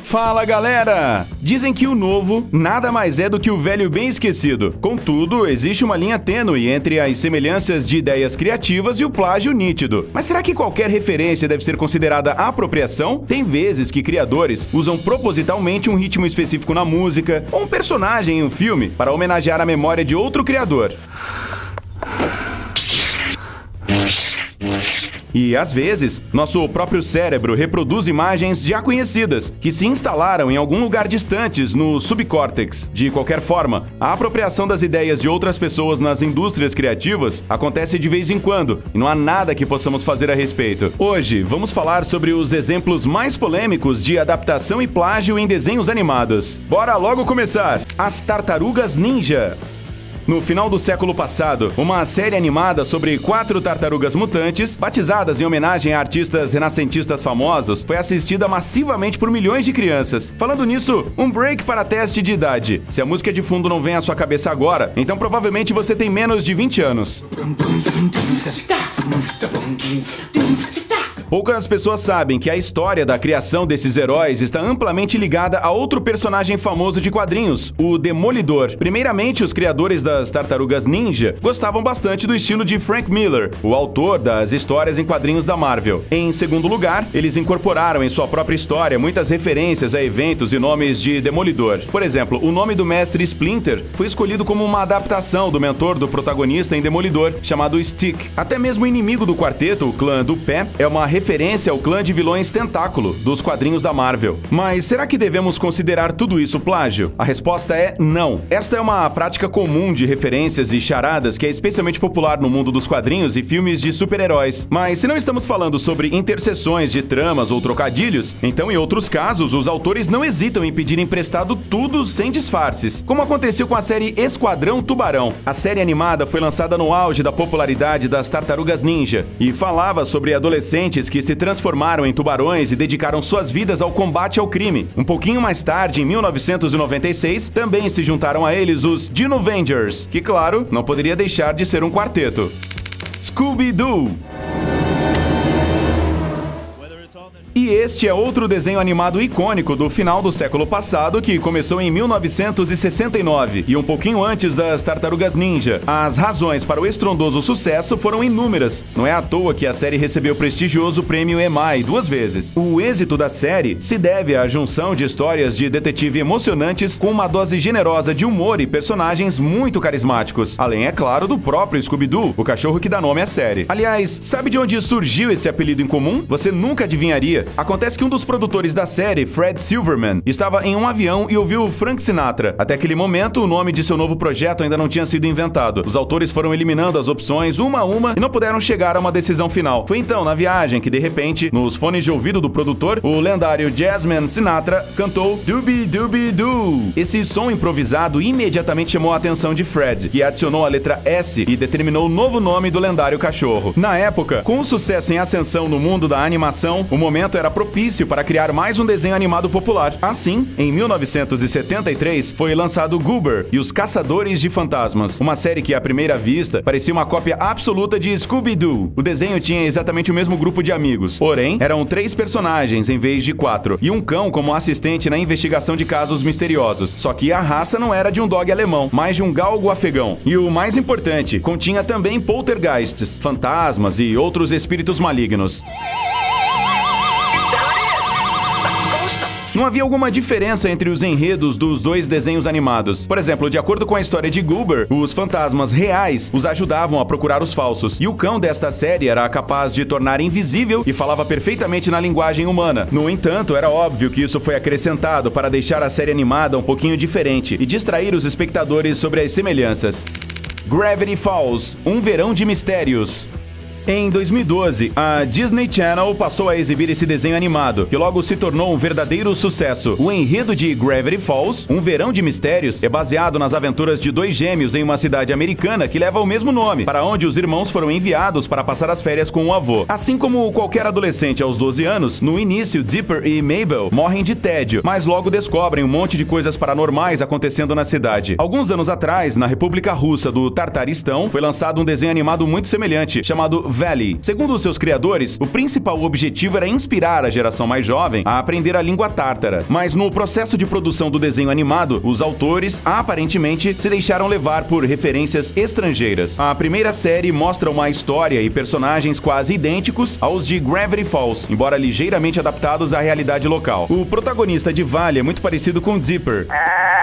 Fala galera! Dizem que o novo nada mais é do que o velho bem esquecido. Contudo, existe uma linha tênue entre as semelhanças de ideias criativas e o plágio nítido. Mas será que qualquer referência deve ser considerada apropriação? Tem vezes que criadores usam propositalmente um ritmo específico na música ou um personagem em um filme para homenagear a memória de outro criador. E, às vezes, nosso próprio cérebro reproduz imagens já conhecidas, que se instalaram em algum lugar distantes no subcórtex. De qualquer forma, a apropriação das ideias de outras pessoas nas indústrias criativas acontece de vez em quando, e não há nada que possamos fazer a respeito. Hoje, vamos falar sobre os exemplos mais polêmicos de adaptação e plágio em desenhos animados. Bora logo começar! As Tartarugas Ninja. No final do século passado, uma série animada sobre 4 tartarugas mutantes, batizadas em homenagem a artistas renascentistas famosos, foi assistida massivamente por milhões de crianças. Falando nisso, um break para teste de idade. Se a música de fundo não vem à sua cabeça agora, então provavelmente você tem menos de 20 anos. Poucas pessoas sabem que a história da criação desses heróis está amplamente ligada a outro personagem famoso de quadrinhos, o Demolidor. Primeiramente, os criadores das Tartarugas Ninja gostavam bastante do estilo de Frank Miller, o autor das histórias em quadrinhos da Marvel. Em segundo lugar, eles incorporaram em sua própria história muitas referências a eventos e nomes de Demolidor. Por exemplo, o nome do mestre Splinter foi escolhido como uma adaptação do mentor do protagonista em Demolidor, chamado Stick. Até mesmo o inimigo do quarteto, o Clã do Pé, é uma referência ao clã de vilões Tentáculo, dos quadrinhos da Marvel. Mas será que devemos considerar tudo isso plágio? A resposta é não. Esta é uma prática comum de referências e charadas que é especialmente popular no mundo dos quadrinhos e filmes de super-heróis. Mas se não estamos falando sobre interseções de tramas ou trocadilhos, então em outros casos os autores não hesitam em pedir emprestado tudo sem disfarces, como aconteceu com a série Esquadrão Tubarão. A série animada foi lançada no auge da popularidade das Tartarugas Ninja e falava sobre adolescentes que se transformaram em tubarões e dedicaram suas vidas ao combate ao crime. Um pouquinho mais tarde, em 1996, também se juntaram a eles os Dinovengers, que, claro, não poderia deixar de ser um quarteto. Scooby-Doo. E este é outro desenho animado icônico do final do século passado que começou em 1969 e um pouquinho antes das Tartarugas Ninja. As razões para o estrondoso sucesso foram inúmeras. Não é à toa que a série recebeu o prestigioso prêmio EMI 2 vezes. O êxito da série se deve à junção de histórias de detetive emocionantes com uma dose generosa de humor e personagens muito carismáticos. Além, é claro, do próprio Scooby-Doo, o cachorro que dá nome à série. Aliás, sabe de onde surgiu esse apelido em comum? Você nunca adivinharia. Acontece que um dos produtores da série, Fred Silverman, estava em um avião e ouviu Frank Sinatra. Até aquele momento, o nome de seu novo projeto ainda não tinha sido inventado. Os autores foram eliminando as opções uma a uma e não puderam chegar a uma decisão final. Foi então, na viagem, que de repente, nos fones de ouvido do produtor, o lendário Jazzman Sinatra cantou Doobie-Doobie-Doo. Esse som improvisado imediatamente chamou a atenção de Fred, que adicionou a letra S e determinou o novo nome do lendário cachorro. Na época, com o sucesso em ascensão no mundo da animação, o momento era propício para criar mais um desenho animado popular. Assim, em 1973, foi lançado Goober e os Caçadores de Fantasmas, uma série que, à primeira vista, parecia uma cópia absoluta de Scooby-Doo. O desenho tinha exatamente o mesmo grupo de amigos, porém, eram 3 personagens em vez de 4, e um cão como assistente na investigação de casos misteriosos. Só que a raça não era de um dog alemão, mas de um galgo afegão. E o mais importante, continha também poltergeists, fantasmas e outros espíritos malignos. Não havia alguma diferença entre os enredos dos 2 desenhos animados. Por exemplo, de acordo com a história de Goober, os fantasmas reais os ajudavam a procurar os falsos, e o cão desta série era capaz de tornar invisível e falava perfeitamente na linguagem humana. No entanto, era óbvio que isso foi acrescentado para deixar a série animada um pouquinho diferente e distrair os espectadores sobre as semelhanças. Gravity Falls, um verão de mistérios. Em 2012, a Disney Channel passou a exibir esse desenho animado, que logo se tornou um verdadeiro sucesso. O enredo de Gravity Falls, um verão de mistérios, é baseado nas aventuras de 2 gêmeos em uma cidade americana que leva o mesmo nome, para onde os irmãos foram enviados para passar as férias com o avô. Assim como qualquer adolescente aos 12 anos, no início Dipper e Mabel morrem de tédio, mas logo descobrem um monte de coisas paranormais acontecendo na cidade. Alguns anos atrás, na República Russa do Tartaristão, foi lançado um desenho animado muito semelhante, chamado Valley. Segundo os seus criadores, o principal objetivo era inspirar a geração mais jovem a aprender a língua tártara. Mas no processo de produção do desenho animado, os autores, aparentemente, se deixaram levar por referências estrangeiras. A primeira série mostra uma história e personagens quase idênticos aos de Gravity Falls, embora ligeiramente adaptados à realidade local. O protagonista de Valley é muito parecido com Dipper,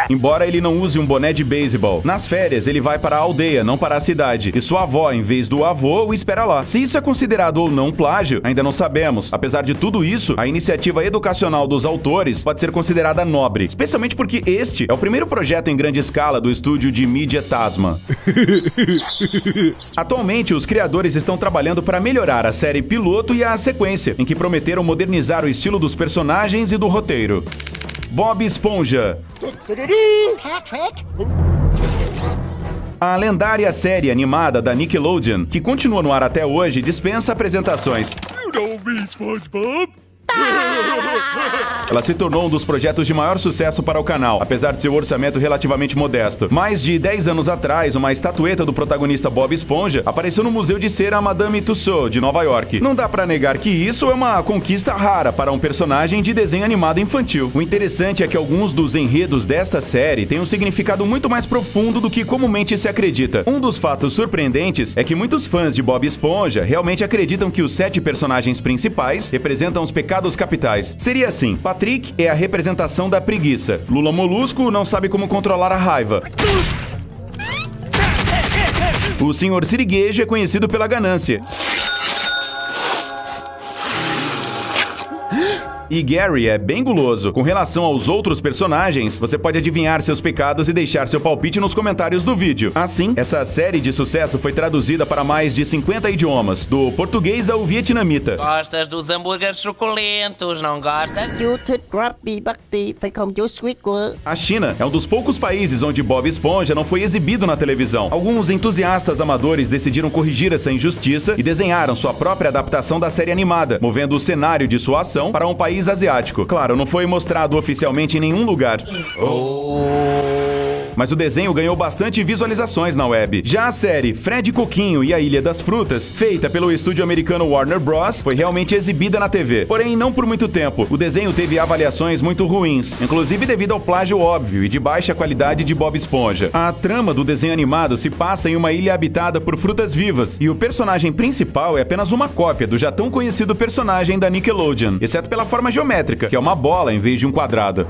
embora ele não use um boné de beisebol. Nas férias, ele vai para a aldeia, não para a cidade, e sua avó, em vez do avô, o espera lá. Se isso é considerado ou não plágio, ainda não sabemos. Apesar de tudo isso, a iniciativa educacional dos autores pode ser considerada nobre, especialmente porque este é o primeiro projeto em grande escala do estúdio de mídia Tasma. Atualmente, os criadores estão trabalhando para melhorar a série piloto e a sequência, em que prometeram modernizar o estilo dos personagens e do roteiro. Bob Esponja. Patrick? A lendária série animada da Nickelodeon, que continua no ar até hoje, dispensa apresentações. You know me, SpongeBob. Ela se tornou um dos projetos de maior sucesso para o canal, apesar de seu orçamento relativamente modesto. Mais de 10 anos atrás, uma estatueta do protagonista Bob Esponja apareceu no Museu de Cera Madame Tussauds, de Nova York. Não dá pra negar que isso é uma conquista rara para um personagem de desenho animado infantil. O interessante é que alguns dos enredos desta série têm um significado muito mais profundo do que comumente se acredita. Um dos fatos surpreendentes é que muitos fãs de Bob Esponja realmente acreditam que os 7 personagens principais representam os pecados capitais. Seria assim: Patrick é a representação da preguiça. Lula Molusco não sabe como controlar a raiva. O Sr. Siriguejo é conhecido pela ganância. E Gary é bem guloso. Com relação aos outros personagens, você pode adivinhar seus pecados e deixar seu palpite nos comentários do vídeo. Assim, essa série de sucesso foi traduzida para mais de 50 idiomas, do português ao vietnamita. Gostas dos hambúrgueres suculentos, não gostas? You thích Krabby Patty, phải không chú Squidward? A China é um dos poucos países onde Bob Esponja não foi exibido na televisão. Alguns entusiastas amadores decidiram corrigir essa injustiça e desenharam sua própria adaptação da série animada, movendo o cenário de sua ação para um país asiático. Claro, não foi mostrado oficialmente em nenhum lugar. Mas o desenho ganhou bastante visualizações na web. Já a série Fred Coquinho e a Ilha das Frutas, feita pelo estúdio americano Warner Bros., foi realmente exibida na TV. Porém, não por muito tempo. O desenho teve avaliações muito ruins, inclusive devido ao plágio óbvio e de baixa qualidade de Bob Esponja. A trama do desenho animado se passa em uma ilha habitada por frutas vivas, e o personagem principal é apenas uma cópia do já tão conhecido personagem da Nickelodeon, exceto pela forma geométrica, que é uma bola em vez de um quadrado.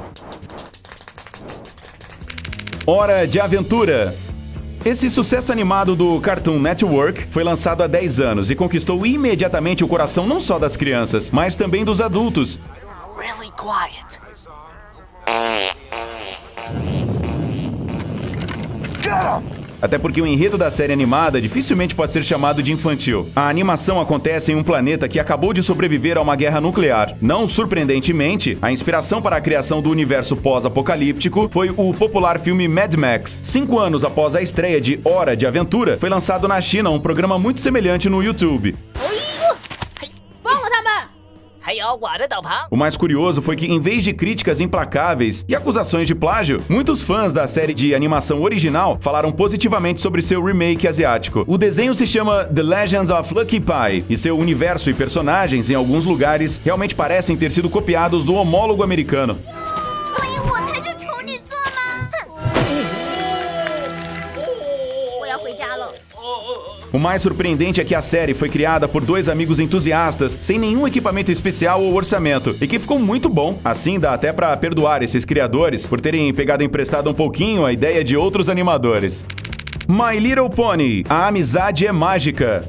Hora de Aventura. Esse sucesso animado do Cartoon Network foi lançado há 10 anos e conquistou imediatamente o coração não só das crianças, mas também dos adultos. Really quiet. Até porque o enredo da série animada dificilmente pode ser chamado de infantil. A animação acontece em um planeta que acabou de sobreviver a uma guerra nuclear. Não surpreendentemente, a inspiração para a criação do universo pós-apocalíptico foi o popular filme Mad Max. 5 anos após a estreia de Hora de Aventura, foi lançado na China um programa muito semelhante no YouTube. O mais curioso foi que, em vez de críticas implacáveis e acusações de plágio, muitos fãs da série de animação original falaram positivamente sobre seu remake asiático. O desenho se chama The Legends of Lucky Pie, e seu universo e personagens, em alguns lugares, realmente parecem ter sido copiados do homólogo americano. O mais surpreendente é que a série foi criada por 2 amigos entusiastas, sem nenhum equipamento especial ou orçamento, e que ficou muito bom. Assim, dá até pra perdoar esses criadores por terem pegado emprestado um pouquinho a ideia de outros animadores. My Little Pony, a amizade é mágica.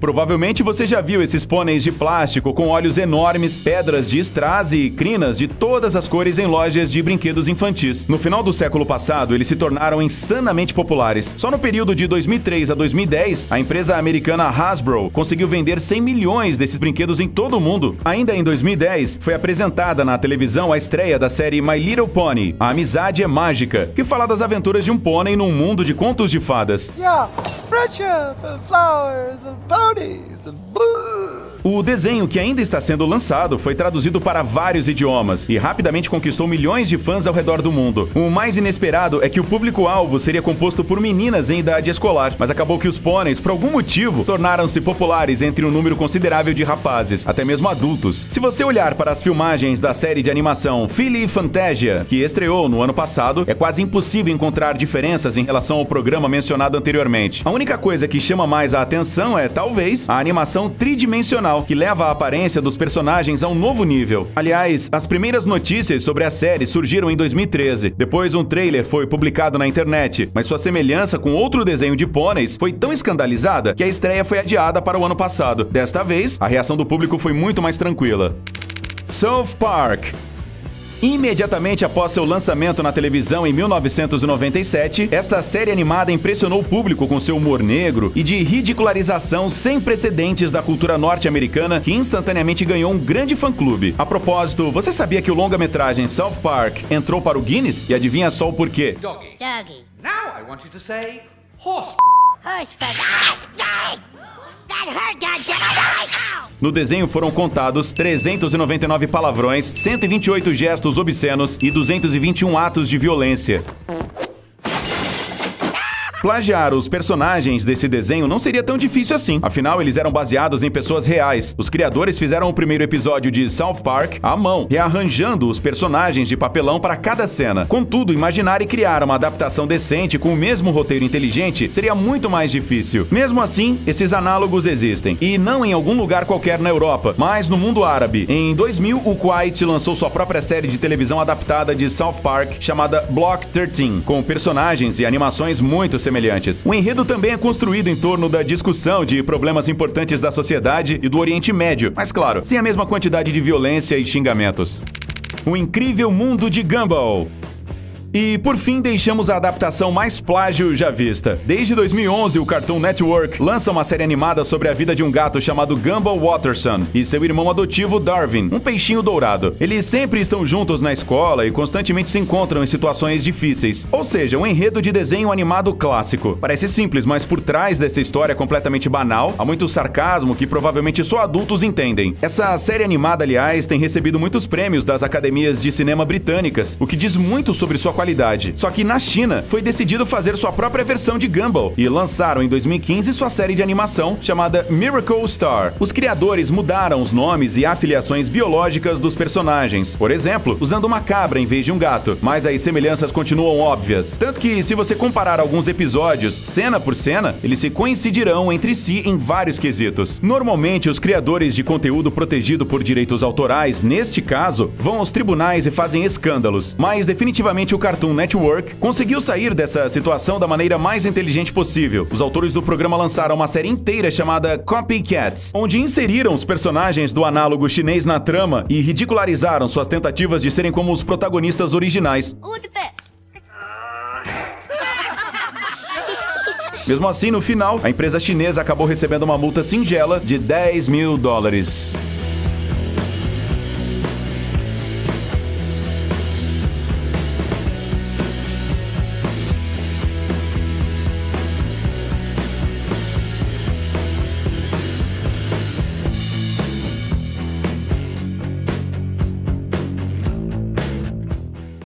Provavelmente você já viu esses pôneis de plástico com olhos enormes, pedras de strass e crinas de todas as cores em lojas de brinquedos infantis. No final do século passado, eles se tornaram insanamente populares. Só no período de 2003 a 2010, a empresa americana Hasbro conseguiu vender 100 milhões desses brinquedos em todo o mundo. Ainda em 2010, foi apresentada na televisão a estreia da série My Little Pony, A Amizade é Mágica, que fala das aventuras de um pônei num mundo de contos de fadas. Yeah, friendship and flowers and ponies and boo. O desenho, que ainda está sendo lançado, foi traduzido para vários idiomas e rapidamente conquistou milhões de fãs ao redor do mundo. O mais inesperado é que o público-alvo seria composto por meninas em idade escolar, mas acabou que os pôneis, por algum motivo, tornaram-se populares entre um número considerável de rapazes, até mesmo adultos. Se você olhar para as filmagens da série de animação Philly Fantasia, que estreou no ano passado, é quase impossível encontrar diferenças em relação ao programa mencionado anteriormente. A única coisa que chama mais a atenção é, talvez, a animação tridimensional, que leva a aparência dos personagens a um novo nível. Aliás, as primeiras notícias sobre a série surgiram em 2013. Depois, um trailer foi publicado na internet, mas sua semelhança com outro desenho de pôneis foi tão escandalizada que a estreia foi adiada para o ano passado. Desta vez, a reação do público foi muito mais tranquila. South Park. Imediatamente após seu lançamento na televisão em 1997, esta série animada impressionou o público com seu humor negro e de ridicularização sem precedentes da cultura norte-americana, que instantaneamente ganhou um grande fã-clube. A propósito, você sabia que o longa-metragem South Park entrou para o Guinness? E adivinha só o porquê? Doggy. Doggy. Now I want you to say horse. Hush, fuck. That hurt, goddammit! No desenho foram contados 399 palavrões, 128 gestos obscenos e 221 atos de violência. Plagiar os personagens desse desenho não seria tão difícil assim, afinal eles eram baseados em pessoas reais. Os criadores fizeram o primeiro episódio de South Park à mão, rearranjando os personagens de papelão para cada cena. Contudo, imaginar e criar uma adaptação decente com o mesmo roteiro inteligente seria muito mais difícil. Mesmo assim, esses análogos existem, e não em algum lugar qualquer na Europa, mas no mundo árabe. Em 2000, o Kuwait lançou sua própria série de televisão adaptada de South Park, chamada Block 13, com personagens e animações muito semelhantes. O enredo também é construído em torno da discussão de problemas importantes da sociedade e do Oriente Médio, mas claro, sem a mesma quantidade de violência e xingamentos. O incrível mundo de Gumball. E, por fim, deixamos a adaptação mais plágio já vista. Desde 2011, o Cartoon Network lança uma série animada sobre a vida de um gato chamado Gumball Watterson e seu irmão adotivo Darwin, um peixinho dourado. Eles sempre estão juntos na escola e constantemente se encontram em situações difíceis. Ou seja, um enredo de desenho animado clássico. Parece simples, mas por trás dessa história completamente banal, há muito sarcasmo que provavelmente só adultos entendem. Essa série animada, aliás, tem recebido muitos prêmios das academias de cinema britânicas, o que diz muito sobre sua qualidade. Só que na China foi decidido fazer sua própria versão de Gumball e lançaram em 2015 sua série de animação chamada Miracle Star. Os criadores mudaram os nomes e afiliações biológicas dos personagens, por exemplo, usando uma cabra em vez de um gato, mas as semelhanças continuam óbvias. Tanto que, se você comparar alguns episódios, cena por cena, eles se coincidirão entre si em vários quesitos. Normalmente, os criadores de conteúdo protegido por direitos autorais, neste caso, vão aos tribunais e fazem escândalos, mas definitivamente o Cartoon Network conseguiu sair dessa situação da maneira mais inteligente possível. Os autores do programa lançaram uma série inteira chamada Copycats, onde inseriram os personagens do análogo chinês na trama e ridicularizaram suas tentativas de serem como os protagonistas originais. Look at this. Mesmo assim, no final, a empresa chinesa acabou recebendo uma multa singela de $10 mil.